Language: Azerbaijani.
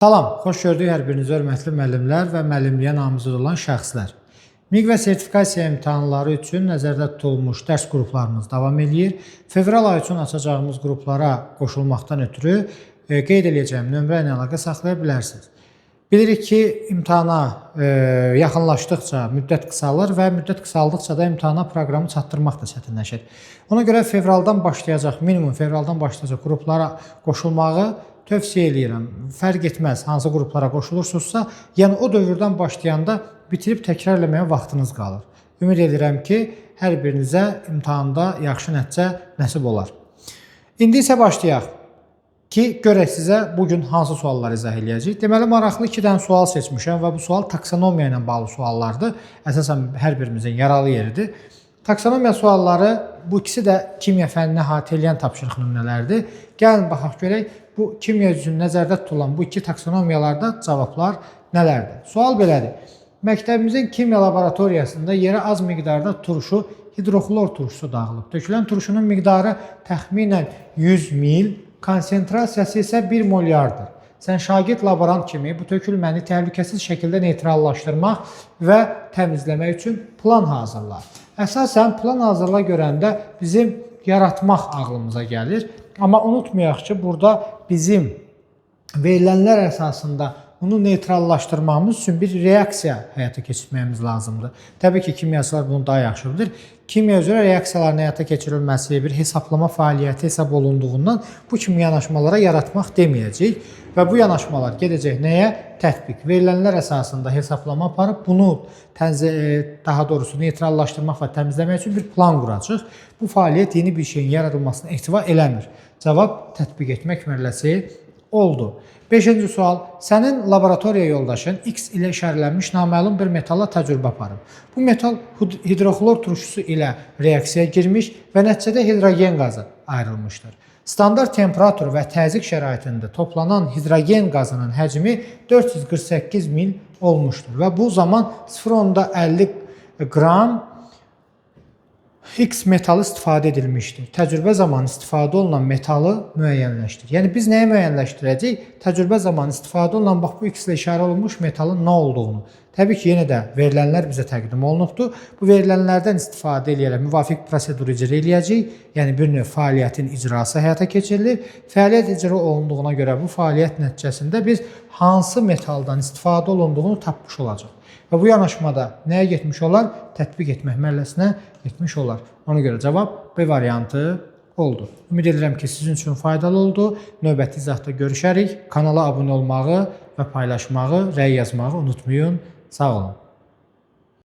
Salam, xoş gördük hər biriniz hörmətli müəllimlər və müəllimliyə namizəd olan şəxslər. MİQ və sertifikasiya imtahanları üçün nəzərdə tutulmuş dərs qruplarımız davam edir. Fevral ayı üçün açacağımız qruplara qoşulmaqdan ötürü qeyd edəcəyim nömrə ilə əlaqə saxlaya bilərsiniz. Bilirik ki, imtahana yaxınlaşdıqca müddət qısalır və müddət qısaldıqca da imtahana proqramı çatdırmaq da çətinləşir. Ona görə minimum fevraldan başlayacaq qruplara qoşulmağı tövsiyə edirəm. Fərq etməz hansı qruplara qoşulursunuzsa, yəni o dövrdən başlayanda bitirib təkrar eləməyə vaxtınız qalır. Ümid edirəm ki, hər birinizə imtahanda yaxşı nəticə nəsib olar. İndi isə başlayaq ki, görək sizə bugün hansı sualları izah edəcəyik. Deməli, maraqlı 2 dənə sual seçmişəm və bu sual taksonomiya ilə bağlı suallardır. Əsasən hər birimizin yaralı yeridir. Taksonomiya sualları, bu ikisi də kimya fənninə əhatə edən tapşırıq nümunələrdir. Gəlin baxaq görək, bu kimya üçün nəzərdə tutulan bu iki taksonomiyalarda cavablar nələrdir? Sual belədir. Məktəbimizin kimya laboratoriyasında yerə az miqdarda turşu, hidroxlor turşusu dağılıb. Tökülən turşunun miqdarı təxminən 100 mil, konsentrasiyası isə 1 molyardır. Sən şagird laborant kimi bu tökülməni təhlükəsiz şəkildə neytrallaşdırmaq və təmizləmək üçün plan hazırla. Əsasən plan hazırla görəndə bizim yaratmaq ağlımıza gəlir. Amma unutmayaq ki, burada bizim verilənlər əsasında bunu neytrallaşdırmamız üçün bir reaksiya həyata keçirməyimiz lazımdır. Təbii ki, kimyaçılar bunu daha yaxşı bilir. Kimya üzrə reaksiyaların həyata keçirilməsi bir hesablama fəaliyyəti hesab olunduğundan bu kimi yanaşmalara yaratmaq deməyəcək və bu yanaşmalar gedəcək nəyə? Tətbiq. Verilənlər əsasında hesablama aparıb bunu daha doğrusu neytrallaşdırmaq və təmizləmək üçün bir plan quracaq. Bu fəaliyyət yeni bir şeyin yaradılmasına ehtiva eləmir. Cavab tətbiq etmək mərhələsi oldu. 5-ci sual. Sənin laboratoriya yoldaşın X ilə işarələnmiş naməlum bir metalla təcrübə aparıb. Bu metal hidroxlor turşusu ilə reaksiyaya girmiş və nəticədə hidrogen qazı ayrılmışdır. Standart temperatur və təzyiq şəraitində toplanan hidrogen qazının həcmi 448 mil olmuşdur və bu zaman 0,50 qram X metalı istifadə edilmişdir. Təcrübə zamanı istifadə olunan metalı müəyyənləşdir. Yəni biz nəyi müəyyənləşdirəcəyik? Təcrübə zamanı istifadə olunan bax bu X ilə işarə olunmuş metalın nə olduğunu. Təbii ki, yenə də verilənlər bizə təqdim olunubdur. Bu verilənlərdən istifadə edərək müvafiq proseduru icra eləyəcəyik. Yəni bir növ fəaliyyətin icrası həyata keçirilir. Fəaliyyət icra olunduğuna görə bu fəaliyyət nəticəsində biz hansı metaldan istifadə olunduğunu tapmış olacaq. Və bu yanaşmada nəyə getmiş olar? Tətbiq etmək mərhələsinə getmiş olar. Ona görə cavab B variantı oldu. Ümid edirəm ki, sizin üçün faydalı oldu. Növbəti izahda görüşərik. Kanala abunə olmağı və paylaşmağı, rəy yazmağı unutmayın. Sağ olun.